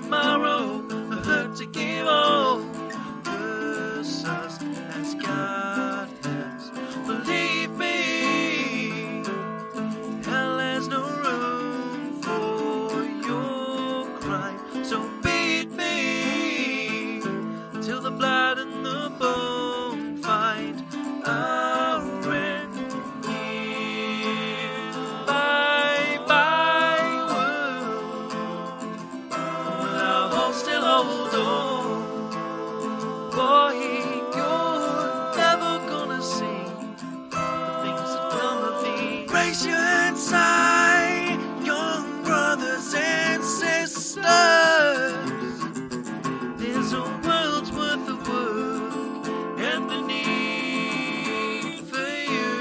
tomorrow, a hurt to give all. Curse us as God has. Believe me, hell has no room for your crime. So beat me till the blood and the bone find our end here. Bye bye world, will our hope still hold on? Boy, you're never gonna see the things that come of thee. Raise your hands high, young brothers and sisters. There's a world's worth of work and the need for you.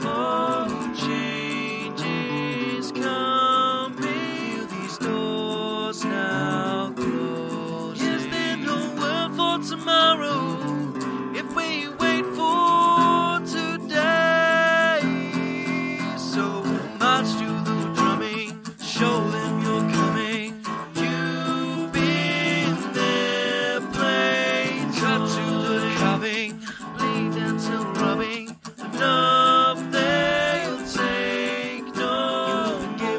Oh, change is coming. These doors now close. Is there no word for tomorrow if we wait for today? So march to the drumming, show them you're coming. You've been there, played, cut to the carving, bleed until rubbing. Enough they'll take, no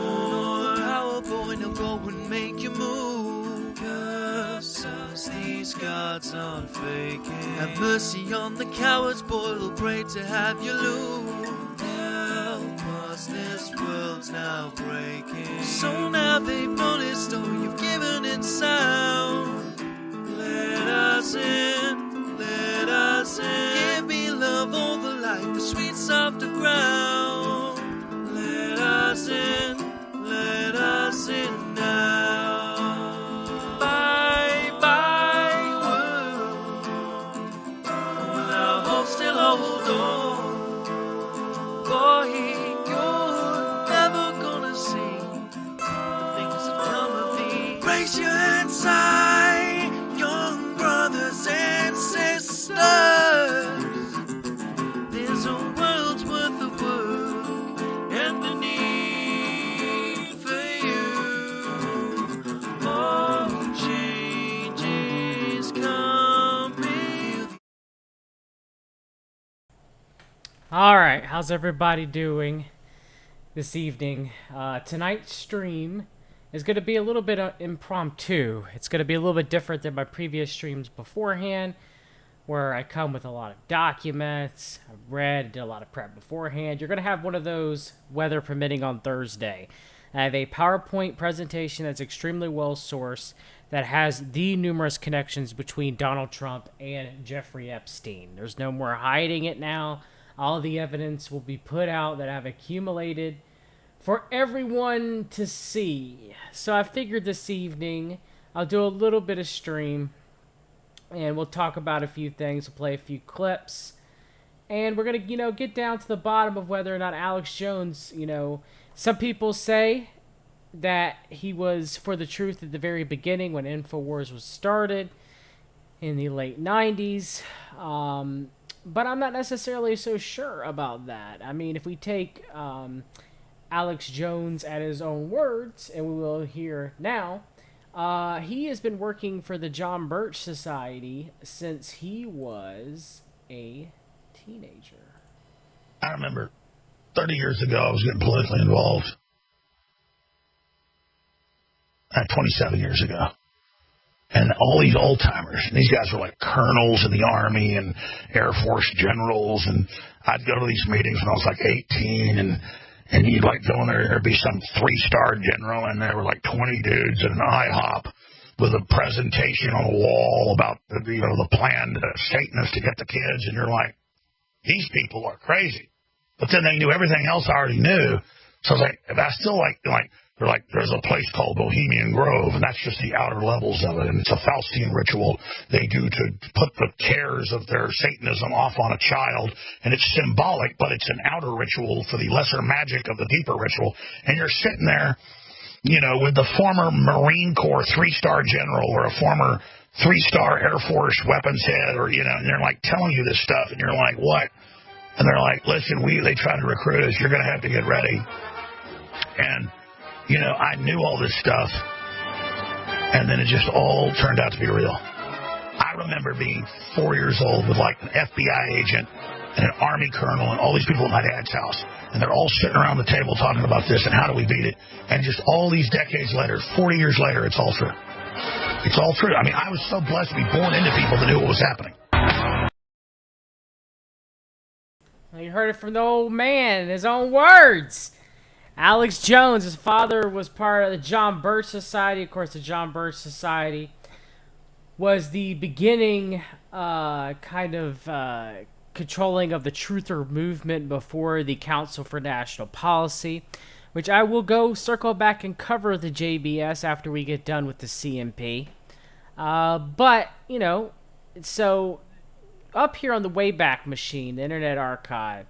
more. Power boy, now go and make you move. Curse us, these gods aren't faking. Have mercy on the cowards, boy, we'll pray to have you lose. Help us, this world's now breaking. So now they've noticed, oh, you've given it sound. Let us in, let us in. Give me love, all the light, the sweet softer ground. Let us in now. Bye bye world, will our hope still hold on? Boy, you're never gonna see the things that come of thee. Raise your hands high, young brothers and sisters. There's a world's worth of work and the need for you. Oh, change is coming. All right, how's everybody doing this evening? Tonight's stream is going to be a little bit impromptu. It's going to be a little bit different than my previous streams beforehand, where I come with a lot of documents. I've read, did a lot of prep beforehand. You're going to have one of those, weather permitting, on Thursday. I have a PowerPoint presentation that's extremely well sourced, that has the numerous connections between Donald Trump and Jeffrey Epstein. There's no more hiding it now. All the evidence will be put out that I've accumulated for everyone to see. So I figured this evening I'll do a little bit of stream, and we'll talk about a few things. We'll play a few clips, and we're going to, get down to the bottom of whether or not Alex Jones, some people say that he was for the truth at the very beginning when InfoWars was started in the late 90s. But I'm not necessarily so sure about that. I mean, if we take Alex Jones at his own words, and we will hear now, he has been working for the John Birch Society since he was a teenager. I remember 30 years ago I was getting politically involved. 27 years ago. And all these old-timers, these guys were like colonels in the Army and Air Force generals, and I'd go to these meetings when I was like 18, and you'd like go in there, there'd be some 3-star general, and there were like 20 dudes at an IHOP with a presentation on a wall about the plan to Satanists to get the kids, and you're like, these people are crazy. But then they knew everything else I already knew, so I was like, I still like they're like, there's a place called Bohemian Grove, and that's just the outer levels of it, and it's a Faustian ritual they do to put the cares of their Satanism off on a child, and it's symbolic, but it's an outer ritual for the lesser magic of the deeper ritual. And you're sitting there, with the former Marine Corps 3-star general or a former 3-star Air Force weapons head, or, and they're like telling you this stuff, and you're like, what? And they're like, listen, they tried to recruit us, you're going to have to get ready. And I knew all this stuff, And then it just all turned out to be real. I remember being 4 years old with like an FBI agent and an Army colonel and all these people at my dad's house. And they're all sitting around the table talking about this and how do we beat it. And just all these decades later, 40 years later, it's all true. It's all true. I mean, I was so blessed to be born into people that knew what was happening. Well, you heard it from the old man in his own words. Alex Jones, his father was part of the John Birch Society. Of course, the John Birch Society was the beginning controlling of the truther movement before the Council for National Policy, which I will go circle back and cover the JBS after we get done with the CNP. But, you know, so up here on the Wayback Machine, the Internet Archive,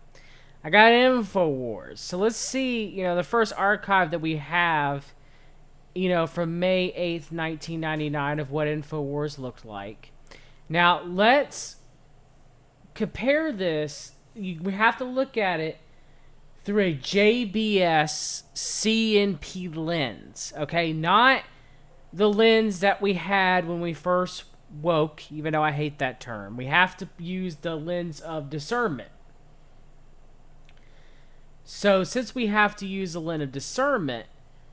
I got InfoWars. So let's see, you know, the first archive that we have, you know, from May 8th, 1999 of what InfoWars looked like. Now, let's compare this. We have to look at it through a JBS CNP lens, okay? Not the lens that we had when we first woke, even though I hate that term. We have to use the lens of discernment. So since we have to use the lens of discernment,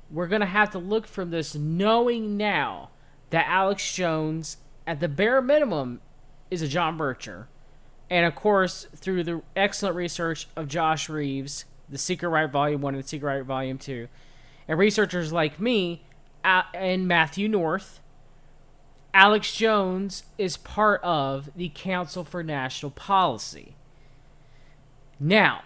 we're going to have to look from this knowing now that Alex Jones, at the bare minimum, is a John Bircher. And of course, through the excellent research of Josh Reeves, The Secret Right Volume 1 and The Secret Right Volume 2, and researchers like me and Matthew North, Alex Jones is part of the Council for National Policy. Now,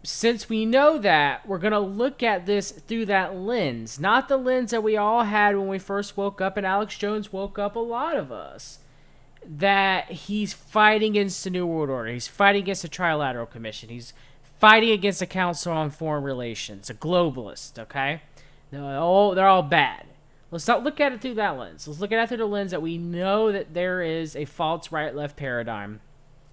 since we know that, we're going to look at this through that lens, not the lens that we all had when we first woke up, and Alex Jones woke up a lot of us, that he's fighting against the New World Order, he's fighting against the Trilateral Commission, he's fighting against the Council on Foreign Relations, a globalist, okay? They're all bad. Let's not look at it through that lens. Let's look at it through the lens that we know that there is a false right-left paradigm,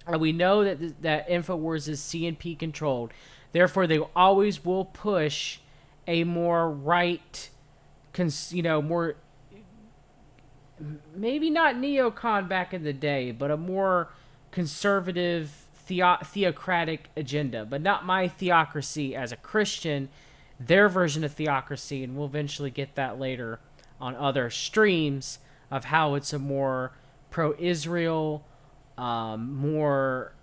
and we know that InfoWars is CNP controlled. Therefore, they always will push a more right, more, maybe not neocon back in the day, but a more conservative, theocratic agenda. But not my theocracy as a Christian, their version of theocracy, and we'll eventually get that later on other streams of how it's a more pro-Israel, more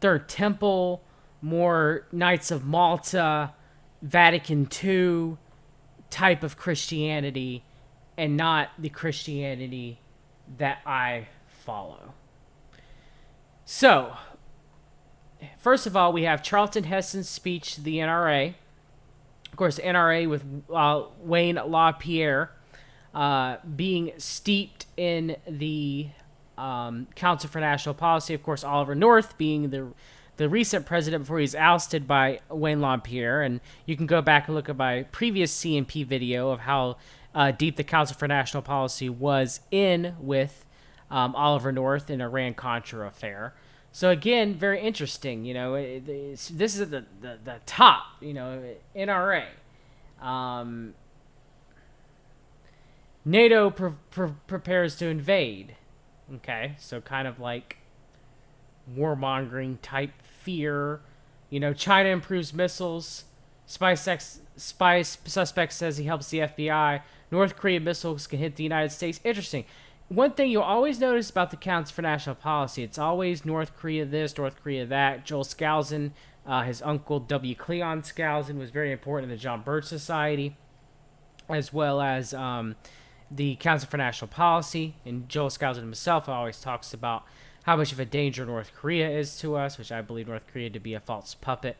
Third Temple, more Knights of Malta, Vatican II type of Christianity, and not the Christianity that I follow. So, first of all, we have Charlton Heston's speech to the NRA. Of course, the NRA with Wayne LaPierre being steeped in the Council for National Policy. Of course, Oliver North being the recent president before he's ousted by Wayne LaPierre. And you can go back and look at my previous CNP video of how deep the Council for National Policy was in with Oliver North in Iran-Contra affair. So again, very interesting. You know, this is the top. You know, NRA. NATO prepares to invade. Okay, so kind of like warmongering type fear. You know, China improves missiles. Spy suspect says he helps the FBI. North Korea missiles can hit the United States. Interesting. One thing you'll always notice about the Council for National Policy, it's always North Korea this, North Korea that. Joel Skousen, his uncle W. Cleon Skousen, was very important in the John Birch Society, as well as the Council for National Policy. And Joel Skousen himself always talks about how much of a danger North Korea is to us, which I believe North Korea to be a false puppet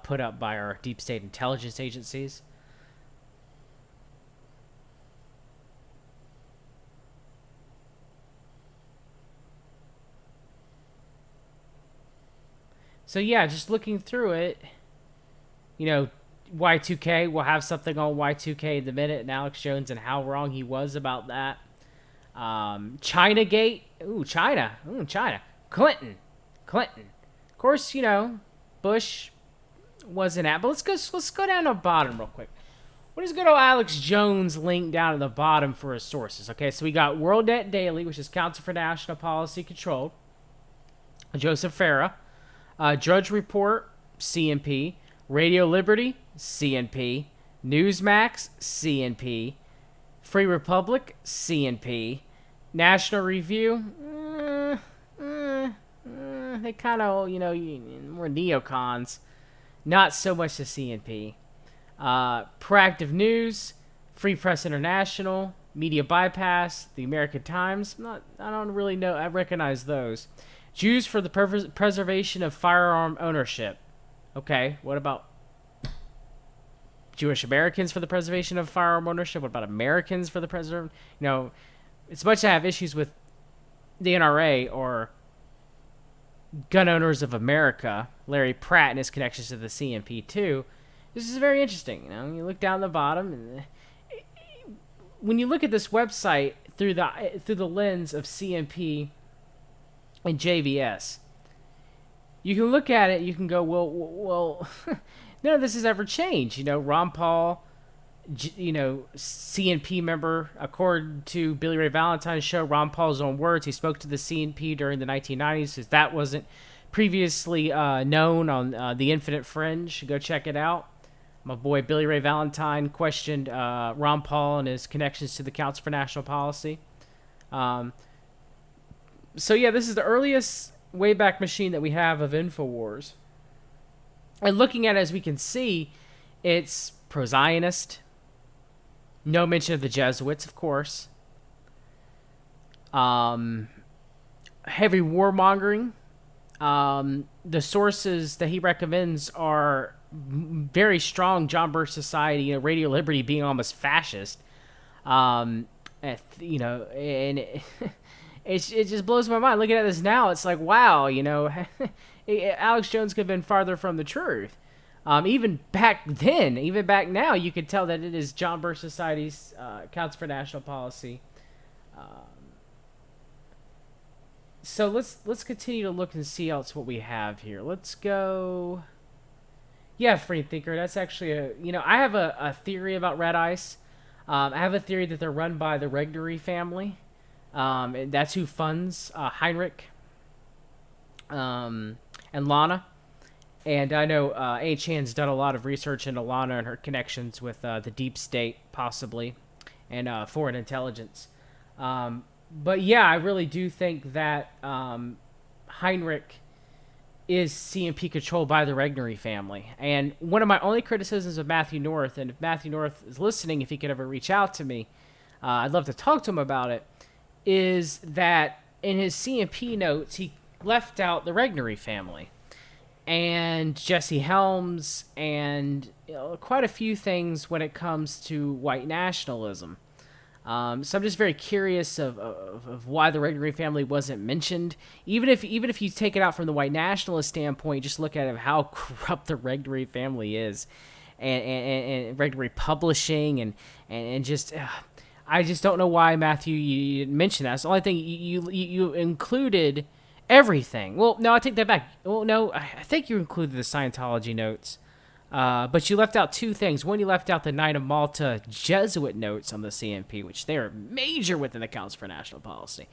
put up by our deep state intelligence agencies. So yeah, just looking through it, you know, Y2K, we'll have something on Y2K in a minute, and Alex Jones and how wrong he was about that. Chinagate, China. Clinton. Of course, you know, Bush wasn't at, but let's go down to the bottom real quick. What is good old Alex Jones link down at the bottom for his sources? Okay, so we got WorldNet Daily, which is Council for National Policy Control, Joseph Farah, Drudge Report, CNP, Radio Liberty, CNP, Newsmax, CNP, Free Republic, CNP, National Review, they kind of, more neocons, not so much the CNP. Proactive News, Free Press International, Media Bypass, The American Times. I don't really know. I recognize those. Jews for the Preservation of Firearm Ownership. Okay, what about Jewish Americans for the Preservation of Firearm Ownership? What about Americans for the preservation? It's much I have issues with the NRA or Gun Owners of America, Larry Pratt and his connections to the CNP too. This is very interesting. You look down the bottom, and when you look at this website through the lens of CNP and JBS, you can look at it. You can go, well, none of this has ever changed. Ron Paul, CNP member, according to Billy Ray Valentine's show, Ron Paul's own words, he spoke to the CNP during the 1990s. Says that wasn't previously known on the Infinite Fringe. Go check it out. My boy Billy Ray Valentine questioned Ron Paul and his connections to the Council for National Policy. So yeah, this is the earliest Wayback Machine that we have of InfoWars. And looking at it, as we can see, it's pro-Zionist. No mention of the Jesuits, of course. Heavy warmongering. The sources that he recommends are very strong. John Birch Society, Radio Liberty being almost fascist. And it just blows my mind. Looking at this now, it's like, wow, Alex Jones could have been farther from the truth. Even back now, you could tell that it is John Birch Society's Council for National Policy. So let's continue to look and see else what we have here. Let's go. Yeah, Free Thinker. That's actually I have a theory about Red Ice. I have a theory that they're run by the Regnery family. And that's who funds Heinrich and Lana. And I know A. Chan's done a lot of research into Lana and her connections with the deep state, possibly, and foreign intelligence. But yeah, I really do think that Heinrich is CNP controlled by the Regnery family. And one of my only criticisms of Matthew North, and if Matthew North is listening, if he could ever reach out to me, I'd love to talk to him about it, is that in his CNP notes, he left out the Regnery family and Jesse Helms and quite a few things when it comes to white nationalism. So I'm just very curious of why the Regnery family wasn't mentioned. Even if you take it out from the white nationalist standpoint, just look at how corrupt the Regnery family is, and Regnery Publishing and just. I just don't know why, Matthew, you didn't mention that. It's the only thing you included everything. Well, no, I take that back. Well, no, I think you included the Scientology notes. But you left out two things. One, you left out the Knight of Malta Jesuit notes on the CNP, which they are major within the Council for National Policy.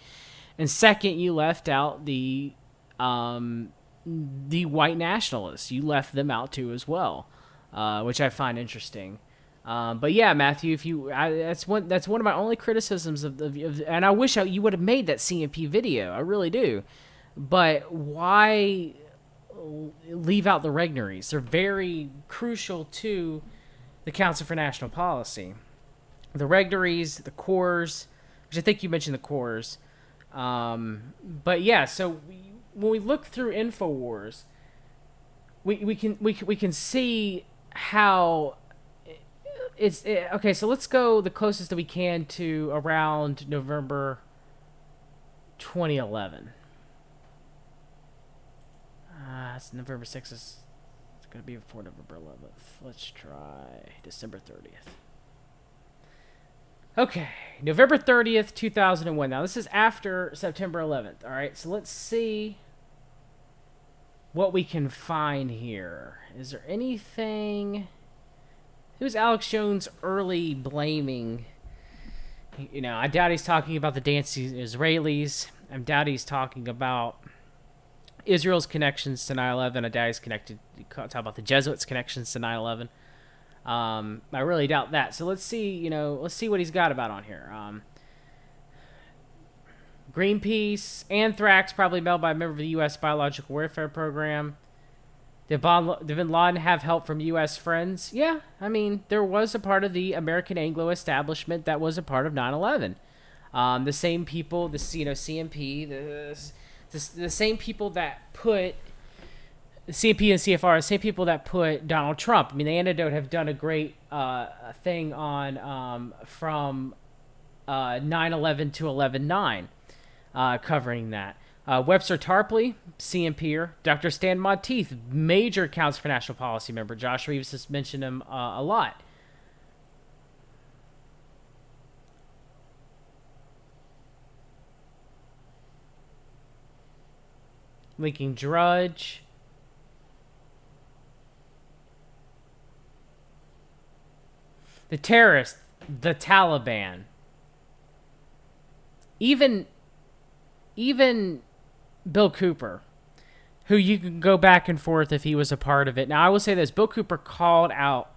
And second, you left out the white nationalists. You left them out too as well, which I find interesting. But yeah, Matthew, that's one of my only criticisms of and I wish you would have made that CNP video. I really do. But why leave out the Regnerys? They're very crucial to the Council for National Policy. The Regnerys, the Corps, which I think you mentioned the Corps. But yeah, so when we look through InfoWars, we can see how. Okay, so let's go the closest that we can to around November 2011. It's November 6th. It's going to be before November 11th. Let's try December 30th. Okay, November 30th, 2001. Now, this is after September 11th, all right? So let's see what we can find here. Is there anything... it was Alex Jones early blaming. I doubt he's talking about the dancing Israelis. I doubt he's talking about Israel's connections to 9/11. I doubt he's talk about the Jesuits' connections to 9/11. I really doubt that. So let's see what he's got about on here. Greenpeace, anthrax probably mailed by a member of the U.S. Biological Warfare Program. Did Bin Laden have help from U.S. friends? Yeah, I mean, there was a part of the American Anglo establishment that was a part of 9/11. The same people, CNP, the same people that put CNP and CFR, the same people that put Donald Trump. I mean, the Antidote have done a great thing on from 9/11 to 11/9, covering that. Webster Tarpley, CNPer. Dr. Stan Monteith, major Council for National Policy member. Josh Reeves has mentioned him a lot. Linking Drudge. The terrorists, the Taliban. Even Bill Cooper, who you can go back and forth if he was a part of it. Now, I will say this. Bill Cooper called out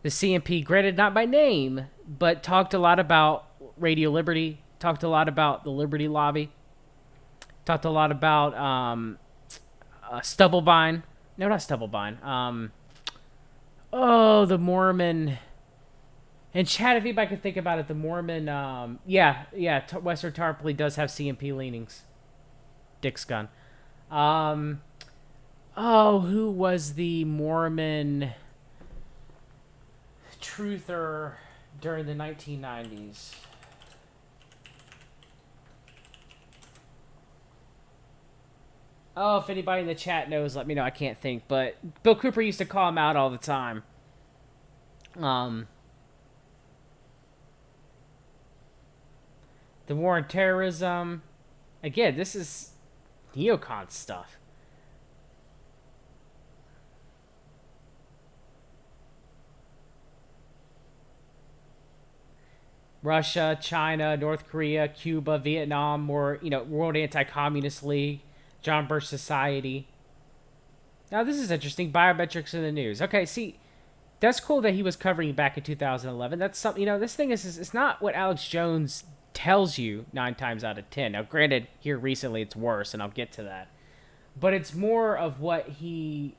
the CNP, granted not by name, but talked a lot about Radio Liberty, talked a lot about the Liberty Lobby, talked a lot about Stubblebine. No, not Stubblebine. The Mormon... And Chad, if anybody could think about it, the Mormon, Western Tarpley does have CNP leanings. Dick's gun. Who was the Mormon truther during the 1990s? Oh, if anybody in the chat knows, let me know. I can't think, but Bill Cooper used to call him out all the time. The war on terrorism. Again, this is neocon stuff. Russia, China, North Korea, Cuba, Vietnam, World Anti-Communist League, John Birch Society. Now, this is interesting. Biometrics in the news. Okay, see, that's cool that he was covering back in 2011. That's something, this thing is it's not what Alex Jones tells you 9 times out of 10. Now, granted, here recently it's worse, and I'll get to that. But it's more of what he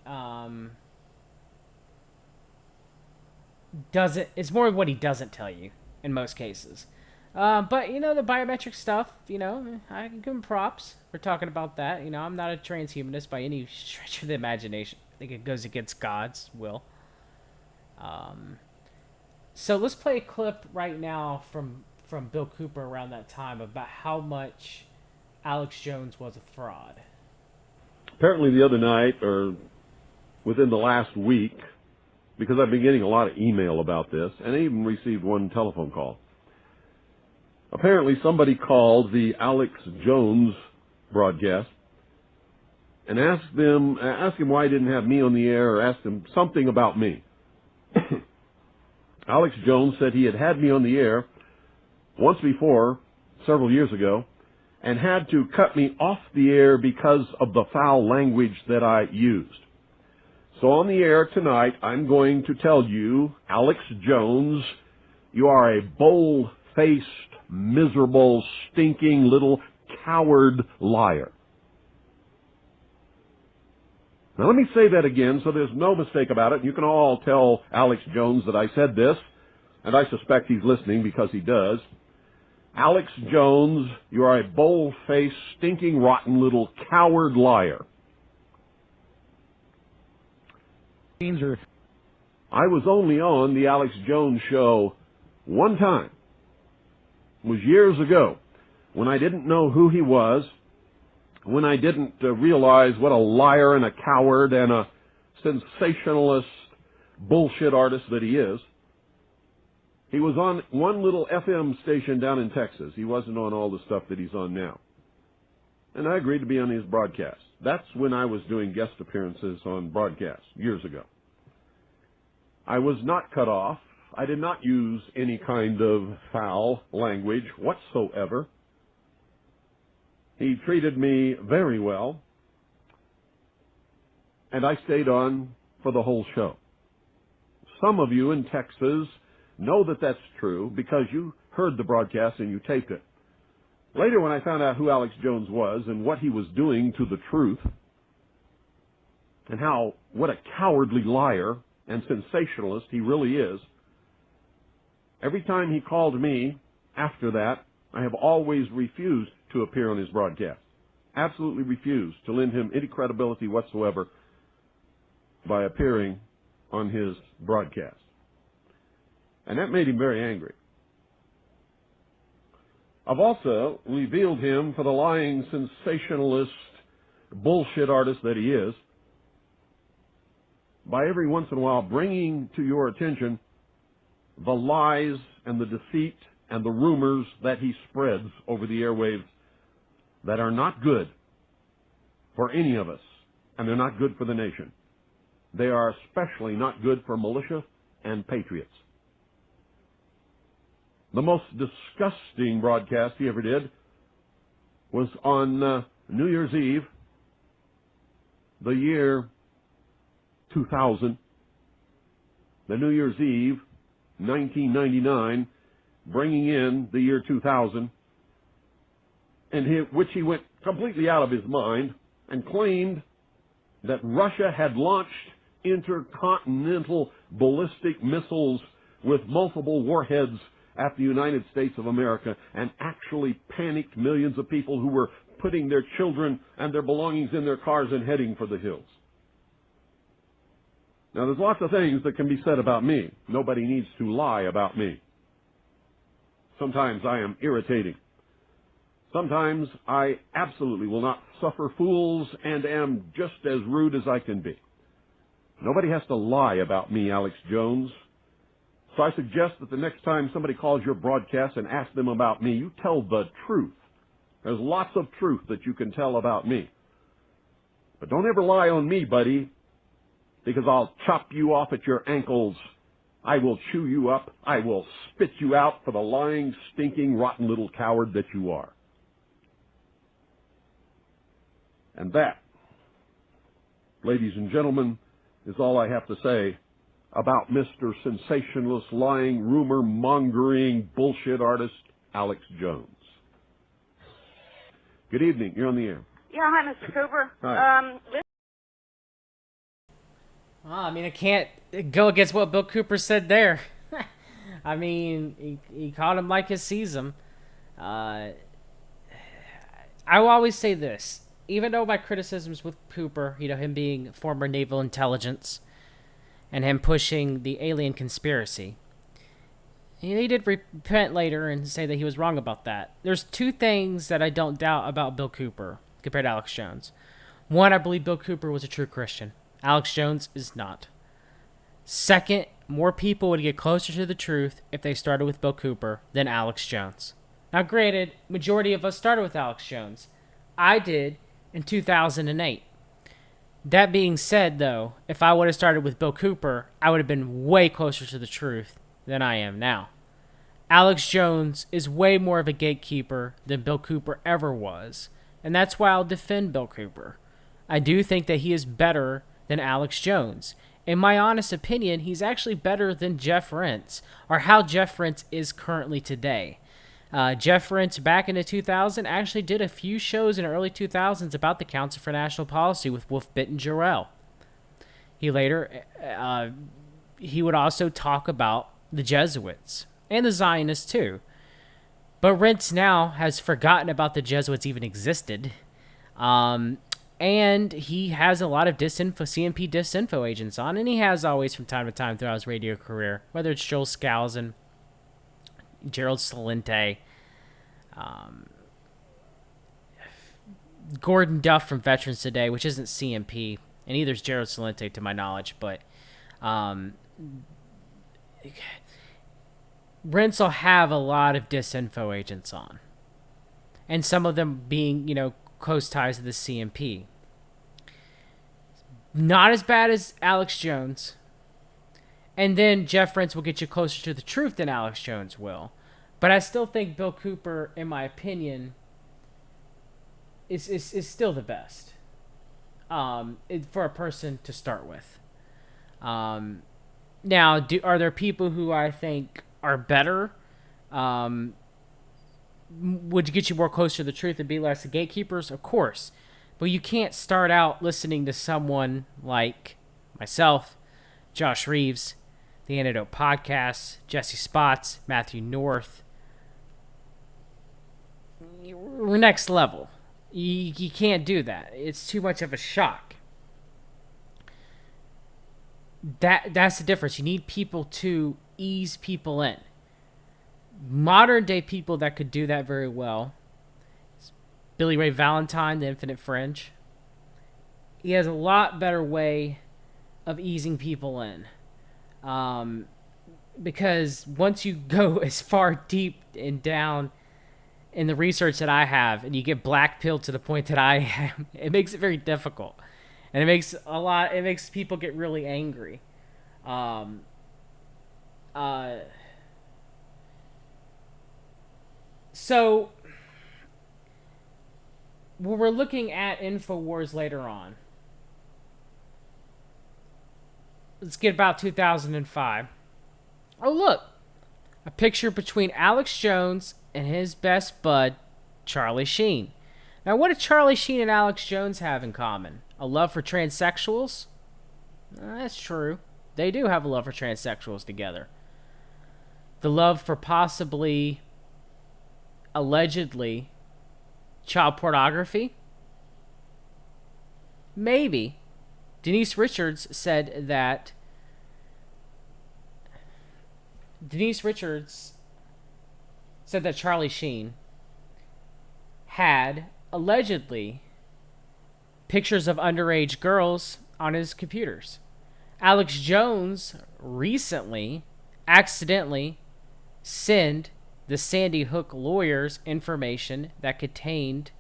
doesn't. It's more of what he doesn't tell you in most cases. But the biometric stuff. I can give him props for talking about that. I'm not a transhumanist by any stretch of the imagination. I think it goes against God's will. So let's play a clip right now from Bill Cooper around that time about how much Alex Jones was a fraud. Apparently the other night, or within the last week, because I've been getting a lot of email about this, and I even received one telephone call. Apparently somebody called the Alex Jones broadcast and asked him why he didn't have me on the air, or asked him something about me. Alex Jones said he had me on the air once before, several years ago, and had to cut me off the air because of the foul language that I used. So on the air tonight, I'm going to tell you, Alex Jones, you are a bold-faced, miserable, stinking little coward liar. Now let me say that again so there's no mistake about it. You can all tell Alex Jones that I said this, and I suspect he's listening because he does. Alex Jones, you are a bold-faced, stinking, rotten little coward liar. I was only on the Alex Jones show one time. It was years ago, when I didn't know who he was, when I didn't realize what a liar and a coward and a sensationalist bullshit artist that he is. He was on one little FM station down in Texas. He wasn't on all the stuff that he's on now. And I agreed to be on his broadcast. That's when I was doing guest appearances on broadcasts, years ago. I was not cut off. I did not use any kind of foul language whatsoever. He treated me very well, and I stayed on for the whole show. Some of you in Texas know that that's true because you heard the broadcast and you taped it. Later, when I found out who Alex Jones was and what he was doing to the truth, and what a cowardly liar and sensationalist he really is, every time he called me after that, I have always refused to appear on his broadcast. Absolutely refused to lend him any credibility whatsoever by appearing on his broadcast. And that made him very angry. I've also revealed him for the lying sensationalist bullshit artist that he is by every once in a while bringing to your attention the lies and the deceit and the rumors that he spreads over the airwaves that are not good for any of us, and they're not good for the nation. They are especially not good for militia and patriots. The most disgusting broadcast he ever did was on New Year's Eve, the year 2000, the New Year's Eve, 1999, bringing in the year 2000, which he went completely out of his mind and claimed that Russia had launched intercontinental ballistic missiles with multiple warheads at the United States of America and actually panicked millions of people who were putting their children and their belongings in their cars and heading for the hills. Now, there's lots of things that can be said about me. Nobody needs to lie about me. Sometimes I am irritating. Sometimes I absolutely will not suffer fools and am just as rude as I can be. Nobody has to lie about me, Alex Jones. So I suggest that the next time somebody calls your broadcast and asks them about me, you tell the truth. There's lots of truth that you can tell about me. But don't ever lie on me, buddy, because I'll chop you off at your ankles. I will chew you up. I will spit you out for the lying, stinking, rotten little coward that you are. And that, ladies and gentlemen, is all I have to say about Mr. Sensationalist, lying, rumor-mongering, bullshit artist, Alex Jones. Good evening. You're on the air. Yeah, hi, Mr. Cooper. Hi. I mean, I can't go against what Bill Cooper said there. I mean, he called him like he sees him. I will always say this. Even though my criticisms with Cooper, him being former naval intelligence and him pushing the alien conspiracy, he did repent later and say that he was wrong about that. There's two things that I don't doubt about Bill Cooper compared to Alex Jones. One, I believe Bill Cooper was a true Christian. Alex Jones is not. Second, more people would get closer to the truth if they started with Bill Cooper than Alex Jones. Now, granted, majority of us started with Alex Jones. I did in 2008. That being said, though, if I would have started with Bill Cooper, I would have been way closer to the truth than I am now. Alex Jones is way more of a gatekeeper than Bill Cooper ever was, and that's why I'll defend Bill Cooper. I do think that he is better than Alex Jones. In my honest opinion, he's actually better than Jeff Rense, or how Jeff Rense is currently today. Jeff Rense, back in the 2000s, actually did a few shows in the early 2000s about the Council for National Policy with Wolfbit and Jarrell. He later, he would also talk about the Jesuits and the Zionists too. But Rense now has forgotten about the Jesuits even existed. And he has a lot of CNP disinfo agents on, and he has always from time to time throughout his radio career, whether it's Joel Skousen, Gerald Celente, Gordon Duff from Veterans Today, which isn't CNP, and neither is Gerald Celente to my knowledge, but Rense will have a lot of disinfo agents on, and some of them being, close ties to the CNP. Not as bad as Alex Jones, And then Jeff Rense will get you closer to the truth than Alex Jones will. But I still think Bill Cooper, in my opinion, is still the best for a person to start with. Now, are there people who I think are better? Would get you more closer to the truth and be less the gatekeepers? Of course. But you can't start out listening to someone like myself, Josh Reeves, The Antidote Podcast, Jesse Spots, Matthew North. We're next level. You can't do that. It's too much of a shock. That's the difference. You need people to ease people in. Modern day people that could do that very well. Billy Ray Valentine, The Infinite Fringe. He has a lot better way of easing people in. Because once you go as far deep and down in the research that I have, and you get black-pilled to the point that I am, it makes it very difficult. And it makes people get really angry. So, when we're looking at InfoWars later on, let's get about 2005. Oh, look. A picture between Alex Jones and his best bud, Charlie Sheen. Now, what do Charlie Sheen and Alex Jones have in common? A love for transsexuals? That's true. They do have a love for transsexuals together. The love for possibly, allegedly, child pornography? Maybe. Denise Richards said that Charlie Sheen had allegedly pictures of underage girls on his computers. Alex Jones recently accidentally sent the Sandy Hook lawyers information that contained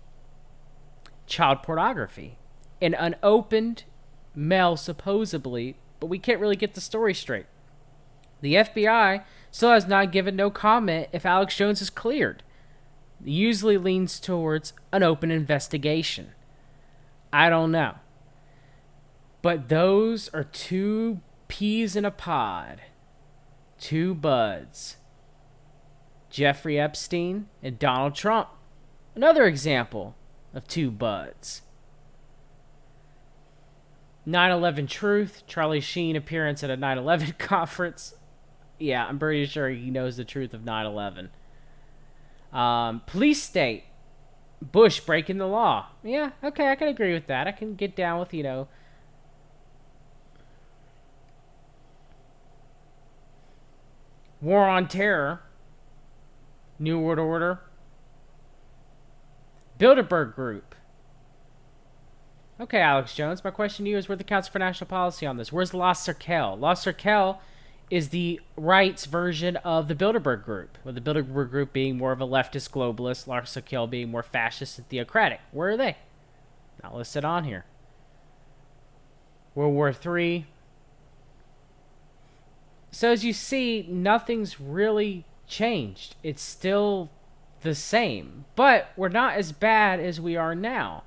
child pornography. An unopened mail, supposedly, but we can't really get the story straight. The FBI still has not given no comment if Alex Jones is cleared. It usually leans towards an open investigation. I don't know. But those are two peas in a pod. Two buds. Jeffrey Epstein and Donald Trump. Another example of two buds. 9/11 Truth. Charlie Sheen appearance at a 9/11 conference. Yeah, I'm pretty sure he knows the truth of 9/11. Police state. Bush breaking the law. Yeah, okay, I can agree with that. I can get down with, War on Terror. New World Order. Bilderberg Group. Okay, Alex Jones, my question to you is, where's the Council for National Policy on this? Where's La Circle? La Circle is the right's version of the Bilderberg Group, with the Bilderberg Group being more of a leftist globalist, La Circle being more fascist and theocratic. Where are they? Not listed on here. World War III. So as you see, nothing's really changed. It's still the same, but we're not as bad as we are now.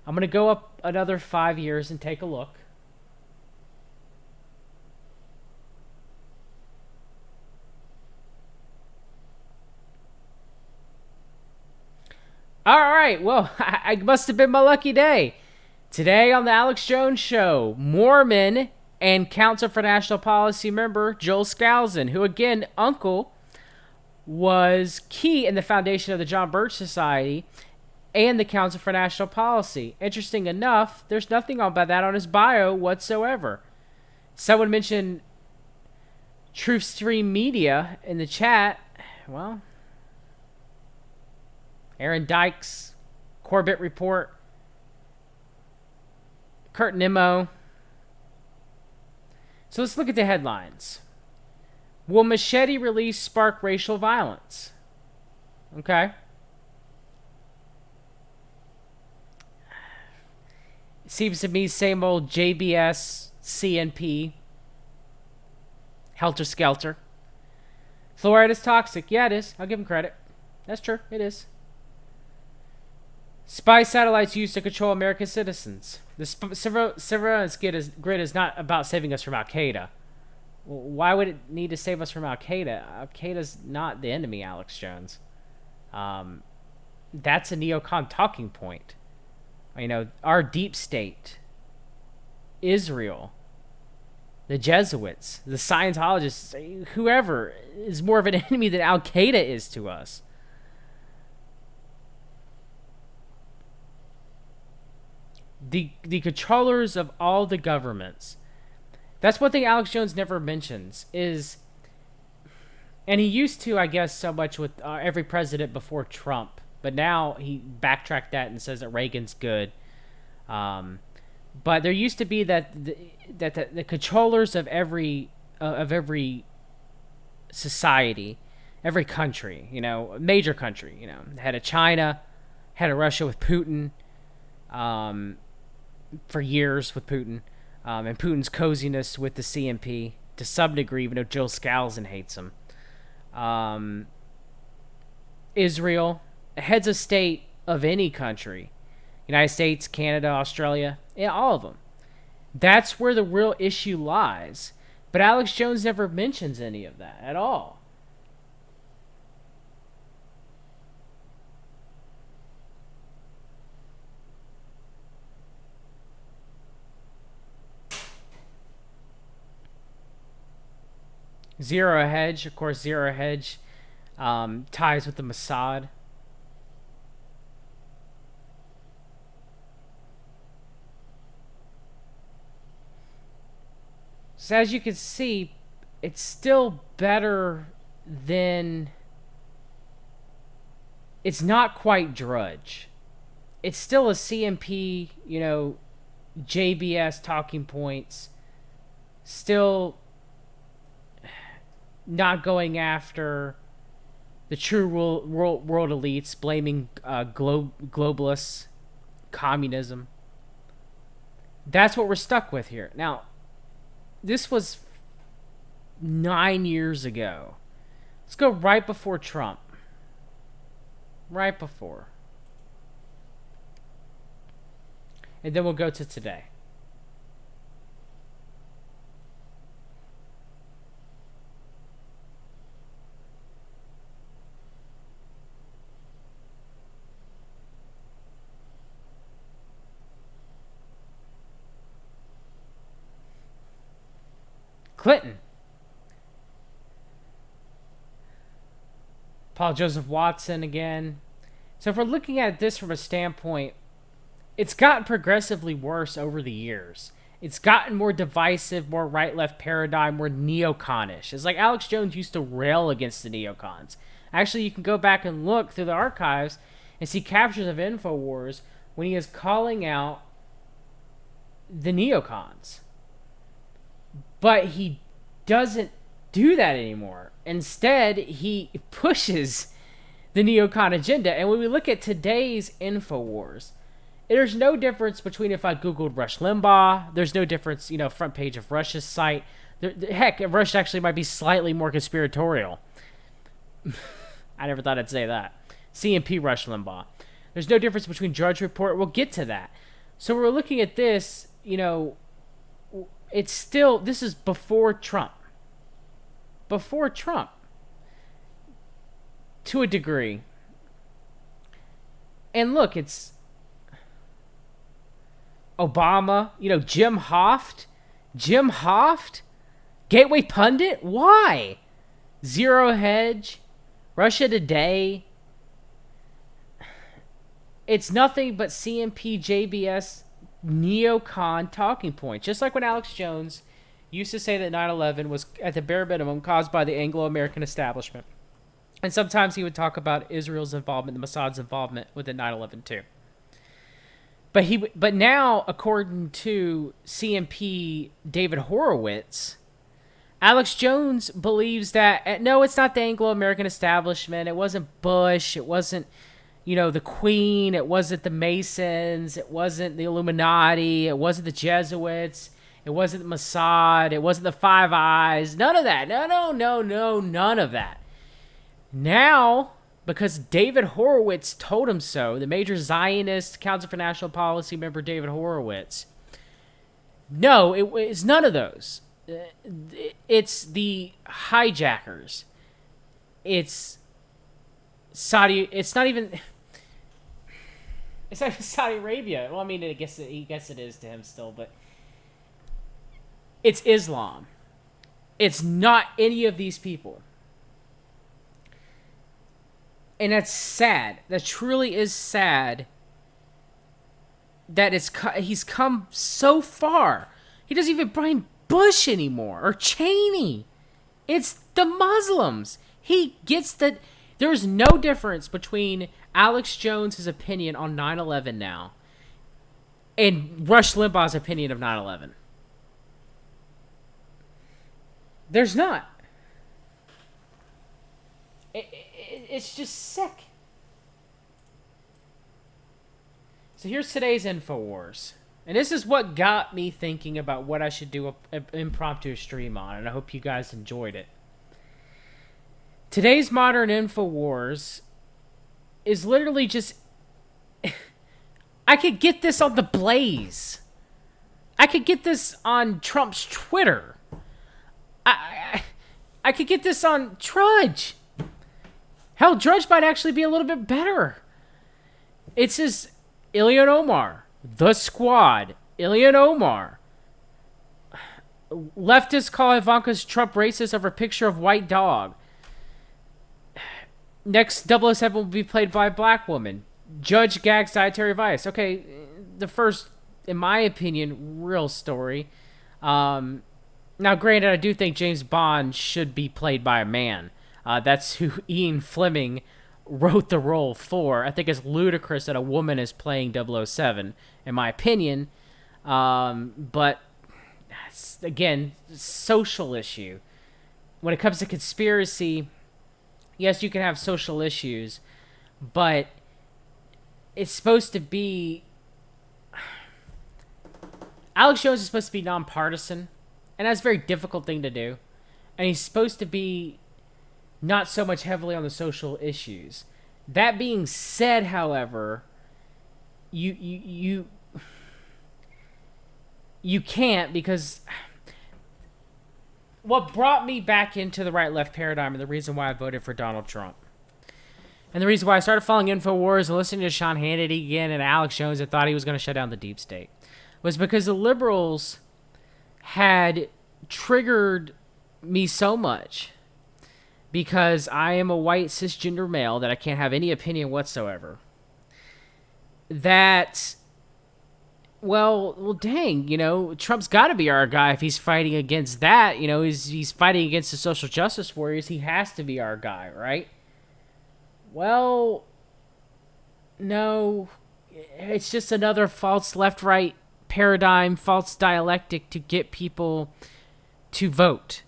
I'm going to go up another 5 years and take a look. All right, well, I must have been my lucky day. Today on the Alex Jones Show, Mormon and Council for National Policy member Joel Skousen, who, again, uncle, was key in the foundation of the John Birch Society and the Council for National Policy. Interesting enough, there's nothing about that on his bio whatsoever. Someone mentioned Truthstream Media in the chat. Well, Aaron Dykes, Corbett Report, Kurt Nimmo. So let's look at the headlines. Will machete release spark racial violence? Okay. Seems to me same old JBS, CNP, Helter Skelter. Fluoride is toxic. Yeah, it is. I'll give him credit. That's true. It is. Spy satellites used to control American citizens. The surveillance grid is not about saving us from Al-Qaeda. Well, why would it need to save us from Al-Qaeda? Al-Qaeda's not the enemy, Alex Jones. That's a neocon talking point. You know, our deep state, Israel, the Jesuits, the Scientologists, whoever is more of an enemy than Al-Qaeda is to us. The controllers of all the governments. That's one thing Alex Jones never mentions is, and he used to, I guess, so much with every president before Trump, but now he backtracked that and says that Reagan's good. But there used to be that the controllers of every society, every country, you know, major country, you know, head of China, head of Russia with Putin, for years with Putin, and Putin's coziness with the CNP to some degree, even though Jill Scalzon hates him. Israel, heads of state of any country, United States, Canada, Australia, yeah, all of them. That's where the real issue lies. But Alex Jones never mentions any of that at all. Zero Hedge, of course, Zero Hedge ties with the Mossad. So as you can see, it's still better than... It's not quite Drudge. It's still a CNP, you know, JBS talking points. Still not going after the true world elites, blaming globalists, communism. That's what we're stuck with here. Now, this was 9 years ago. Let's go right before Trump. Right before. And then we'll go to today. Clinton. Paul Joseph Watson again. So if we're looking at this from a standpoint, it's gotten progressively worse over the years. It's gotten more divisive, more right-left paradigm, more neoconish. It's like Alex Jones used to rail against the neocons. Actually, you can go back and look through the archives and see captures of InfoWars when he is calling out the neocons. But he doesn't do that anymore. Instead, he pushes the neocon agenda. And when we look at today's InfoWars, there's no difference between if I Googled Rush Limbaugh. There's no difference, you know, front page of Rush's site. Heck, Rush actually might be slightly more conspiratorial. I never thought I'd say that. CNP Rush Limbaugh. There's no difference between Drudge Report. We'll get to that. So we're looking at this, you know, it's still, this is before Trump. Before Trump. To a degree. And look, it's Obama, you know, Jim Hoft, Gateway Pundit, why? Zero Hedge, Russia Today. It's nothing but CNP, JBS, neocon talking point. Just like when Alex Jones used to say that 9/11 was, at the bare minimum, caused by the Anglo-American establishment. And sometimes he would talk about Israel's involvement, the Mossad's involvement within 9/11 too. But now, according to CNP David Horowitz, Alex Jones believes that, no, it's not the Anglo-American establishment. It wasn't Bush. It wasn't, you know, the Queen. It wasn't the Masons. It wasn't the Illuminati. It wasn't the Jesuits. It wasn't Mossad. It wasn't the Five Eyes. None of that. No, none of that. Now, because David Horowitz told him so, the major Zionist Council for National Policy member David Horowitz, no, it's none of those. It's the hijackers. It's Saudi. It's not even Saudi Arabia. Well, I mean, I guess it is to him still, but it's Islam. It's not any of these people. And that's sad. That truly is sad that he's come so far. He doesn't even blame Bush anymore or Cheney. It's the Muslims. He gets that there's no difference between Alex Jones' opinion on 9/11 now and Rush Limbaugh's opinion of 9/11. There's not. It's just sick. So here's today's InfoWars. And this is what got me thinking about what I should do an impromptu stream on. And I hope you guys enjoyed it. Today's modern InfoWars is literally just... I could get this on the Blaze. I could get this on Trump's Twitter. I could get this on Drudge. Hell, Drudge might actually be a little bit better. It says Ilhan Omar, The Squad, Ilhan Omar. Leftists call Ivanka Trump racist over a picture of white dog. Next 007 will be played by a black woman. Judge gags dietary advice. Okay, the first, in my opinion, real story. Now, granted, I do think James Bond should be played by a man. That's who Ian Fleming wrote the role for. I think it's ludicrous that a woman is playing 007, in my opinion. But, again, social issue. When it comes to conspiracy, yes, you can have social issues, but it's supposed to be... Alex Jones is supposed to be nonpartisan, and that's a very difficult thing to do. And he's supposed to be not so much heavily on the social issues. That being said, however, you can't, because what brought me back into the right-left paradigm and the reason why I voted for Donald Trump, and the reason why I started following InfoWars and listening to Sean Hannity again and Alex Jones and thought he was going to shut down the deep state, was because the liberals had triggered me so much because I am a white cisgender male that I can't have any opinion whatsoever. That, well, dang, Trump's got to be our guy if he's fighting against that. He's fighting against the social justice warriors. He has to be our guy, right? Well, no, it's just another false left-right paradigm, false dialectic to get people to vote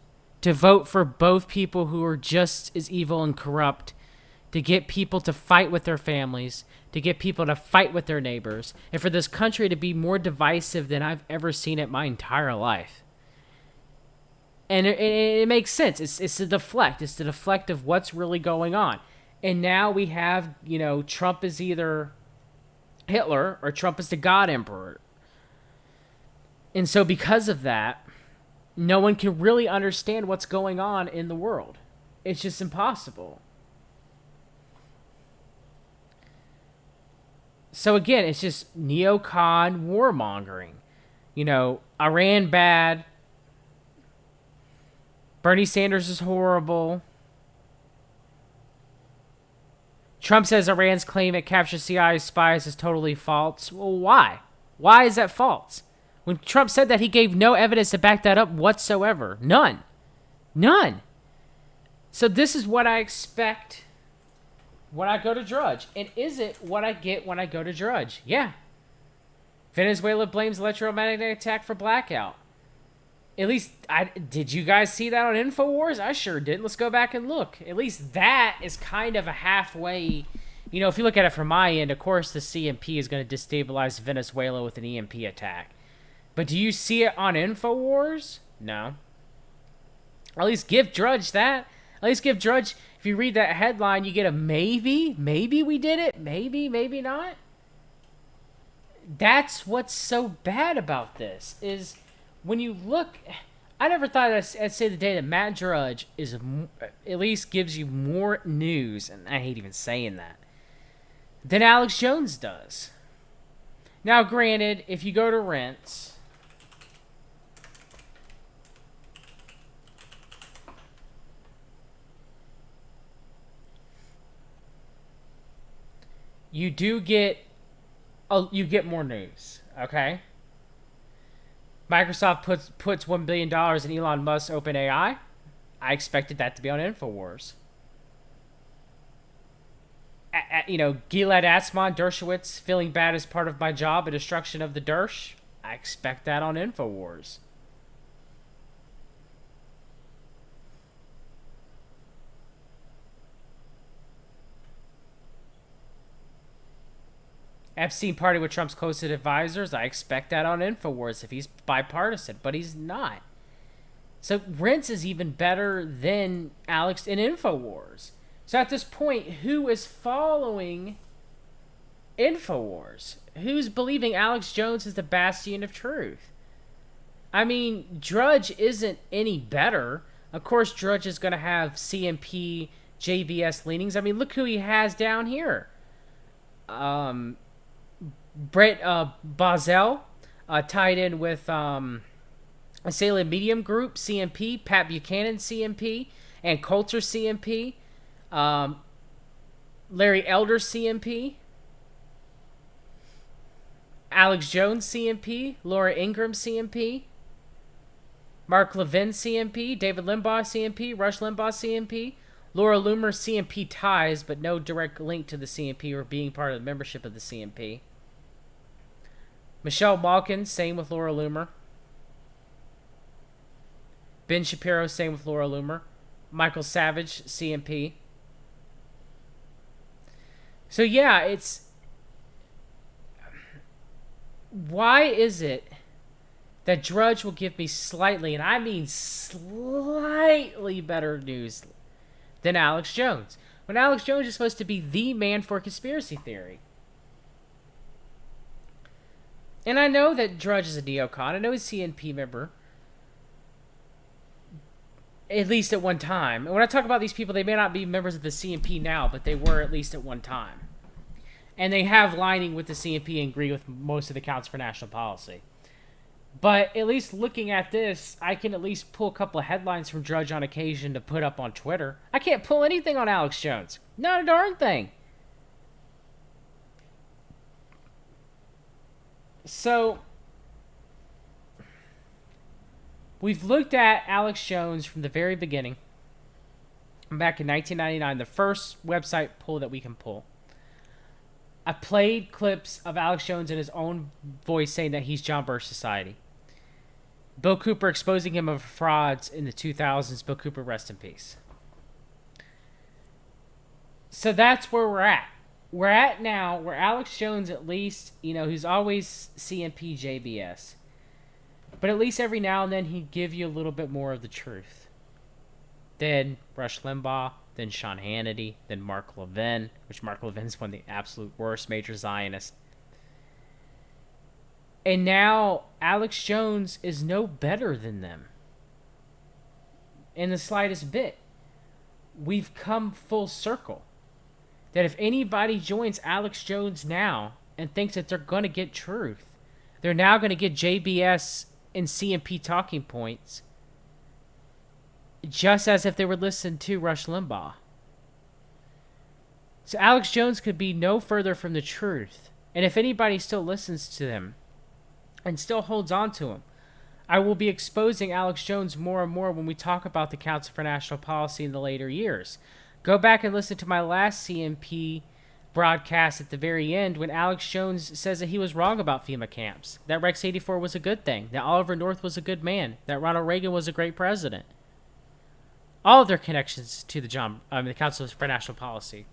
for both people who are just as evil and corrupt, to get people to fight with their families, to get people to fight with their neighbors, and for this country to be more divisive than I've ever seen it my entire life. And it makes sense. It's to deflect. It's to deflect of what's really going on. And now we have, Trump is either Hitler or Trump is the God Emperor. And so because of that, no one can really understand what's going on in the world. It's just impossible. So again, it's just neocon warmongering. Iran bad. Bernie Sanders is horrible. Trump says Iran's claim it captured CIA spies is totally false. Well, why? Why is that false? When Trump said that, he gave no evidence to back that up whatsoever. None. So this is what I expect when I go to Drudge. And is it what I get when I go to Drudge? Yeah. Venezuela blames electromagnetic attack for blackout. At least, did you guys see that on InfoWars? I sure did. Let's go back and look. At least that is kind of a halfway... if you look at it from my end, of course the CNP is going to destabilize Venezuela with an EMP attack. But do you see it on InfoWars? No. At least give Drudge that. At least give Drudge, if you read that headline, you get a maybe. Maybe we did it. Maybe, maybe not. That's what's so bad about this, is when you look... I never thought I'd say the day that Matt Drudge is at least gives you more news, and I hate even saying that, than Alex Jones does. Now, granted, if you go to Rents... you get more news, okay? Microsoft puts $1 billion in Elon Musk's OpenAI. I expected that to be on InfoWars. Gilad Atzmon, Dershowitz, feeling bad as part of my job, a destruction of the Dersh. I expect that on InfoWars. Epstein party with Trump's closest advisors. I expect that on InfoWars if he's bipartisan, but he's not. So Rents is even better than Alex in InfoWars. So at this point, who is following InfoWars? Who's believing Alex Jones is the bastion of truth? I mean, Drudge isn't any better. Of course, Drudge is going to have CNP, JBS leanings. I mean, look who he has down here. Brett Bozell, tied in with Salem Medium Group, CNP, Pat Buchanan, CNP, and Coulter, CNP, Larry Elder, CNP, Alex Jones, CNP, Laura Ingraham, CNP, Mark Levin, CNP, David Limbaugh, CNP, Rush Limbaugh, CNP, Laura Loomer, CNP ties, but no direct link to the CNP or being part of the membership of the CNP. Michelle Malkin, same with Laura Loomer. Ben Shapiro, same with Laura Loomer. Michael Savage, CNP. So yeah, it's... why is it that Drudge will give me slightly, and I mean slightly better news than Alex Jones, when Alex Jones is supposed to be the man for conspiracy theory? And I know that Drudge is a neocon. I know he's a CNP member. At least at one time. And when I talk about these people, they may not be members of the CNP now, but they were at least at one time. And they have lining with the CNP and agree with most of the counts for national policy. But at least looking at this, I can at least pull a couple of headlines from Drudge on occasion to put up on Twitter. I can't pull anything on Alex Jones. Not a darn thing. So, we've looked at Alex Jones from the very beginning. Back in 1999, the first website pull that we can pull. I played clips of Alex Jones in his own voice saying that he's John Birch Society. Bill Cooper exposing him of frauds in the 2000s. Bill Cooper, rest in peace. So that's where we're at. We're at now where Alex Jones, at least, he's always CNP JBS. But at least every now and then he'd give you a little bit more of the truth. Then Rush Limbaugh, then Sean Hannity, then Mark Levin, which Mark Levin's one of the absolute worst major Zionists. And now Alex Jones is no better than them. In the slightest bit. We've come full circle. That if anybody joins Alex Jones now and thinks that they're going to get truth, they're now going to get JBS and CNP talking points, just as if they were listening to Rush Limbaugh. So Alex Jones could be no further from the truth. And if anybody still listens to him and still holds on to him, I will be exposing Alex Jones more and more when we talk about the Council for National Policy in the later years. Go back and listen to my last CNP broadcast at the very end when Alex Jones says that he was wrong about FEMA camps, that Rex 84 was a good thing, that Oliver North was a good man, that Ronald Reagan was a great president. All of their connections to the Council for National Policy.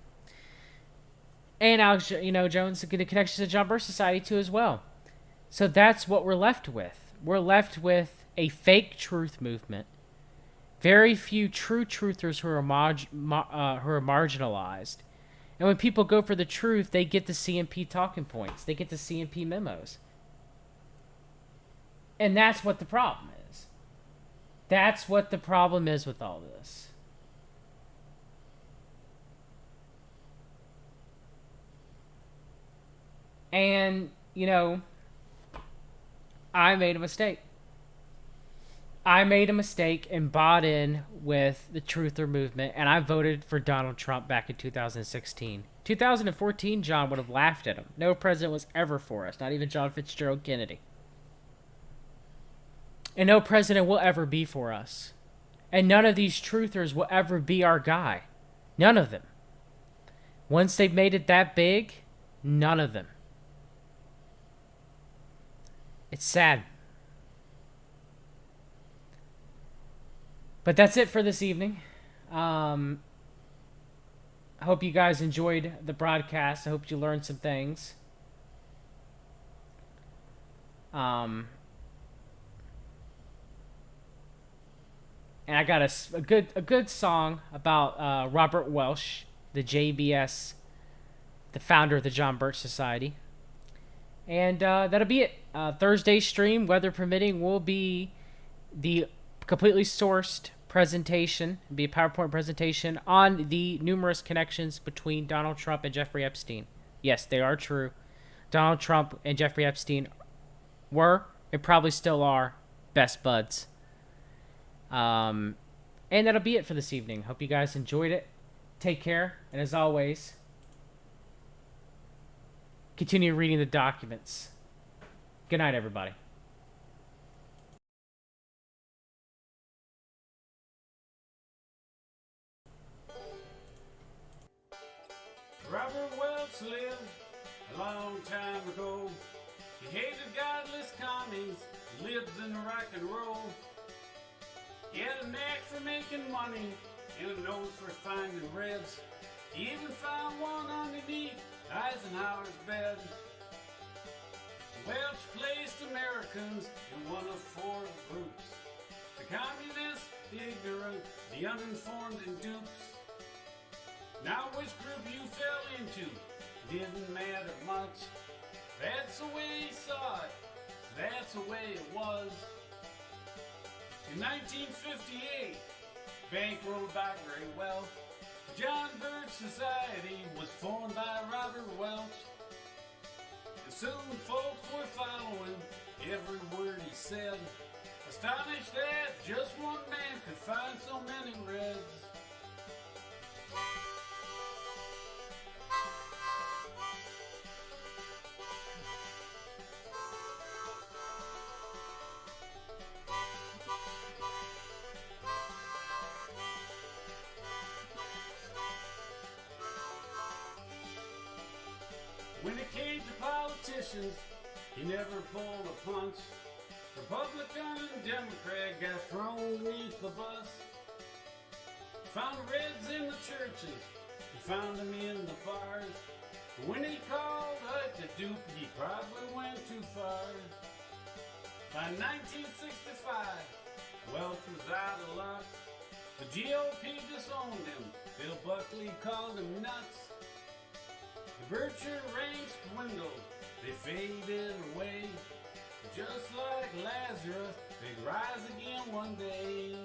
And Alex, Jones, the connections to John Birch Society too as well. So that's what we're left with. we're left with a fake truth movement. Very few true truthers who are marginalized. And when people go for the truth, they get the CNP talking points. They get the CNP memos. And that's what the problem is. That's what the problem is with all this. And, you know, I made a mistake. I made a mistake and bought in with the truther movement, and I voted for Donald Trump back in 2016. 2014, John would have laughed at him. No president was ever for us, not even John Fitzgerald Kennedy. And no president will ever be for us. And none of these truthers will ever be our guy. None of them. Once they've made it that big, none of them. It's sad. But that's it for this evening. I hope you guys enjoyed the broadcast. I hope you learned some things. And I got a good song about Robert Welsh, the JBS, the founder of the John Birch Society. And that'll be it. Thursday stream, weather permitting, will be the completely sourced presentation, be a PowerPoint presentation on the numerous connections between Donald Trump and Jeffrey Epstein. Yes, they are true. Donald Trump and Jeffrey Epstein were, and probably still are, best buds. And that'll be it for this evening. Hope you guys enjoyed it. Take care, and as always, continue reading the documents. Good night, everybody. Robert Welch lived a long time ago. He hated godless commies, libs and rock and roll. He had a knack for making money and a nose for finding reds. He even found one underneath Eisenhower's bed. Welch placed Americans in one of four groups: the communists, the ignorant, the uninformed, and dupes. Now which group you fell into didn't matter much. That's the way he saw it. That's the way it was. In 1958, bankrolled by great wealth, the John Birch Society was formed by Robert Welch. And soon folks were following every word he said, astonished that just one man could find so many reds. When it came to politicians, he never pulled a punch. Republican and Democrat got thrown beneath the bus. Found reds in the churches, he found them in the bars. But when he called Hud a dupe, he probably went too far. By 1965, Welch was out of luck. The GOP disowned him. Bill Buckley called him nuts. The Bircher ranks dwindled, they faded away. Just like Lazarus, they'd rise again one day.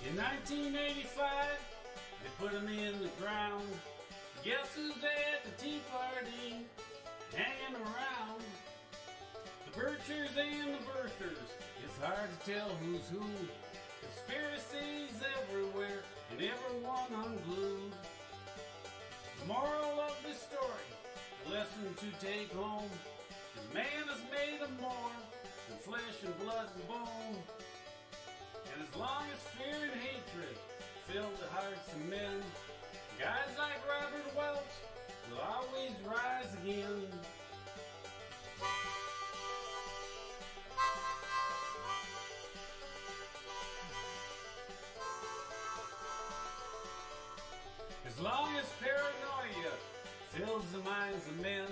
In 1985, they put him in the ground. Guess who's at the Tea Party, hanging around? The Birchers and the Birthers, it's hard to tell who's who. Conspiracies everywhere, and everyone unglued. The moral of this story, a lesson to take home, is man is made of more than flesh and blood and bone. And as long as fear and hatred fill the hearts of men, guys like Robert Welch will always rise again. As long as paranoia fills the minds of men,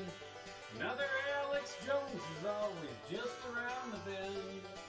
another Alex Jones is always just around the bend.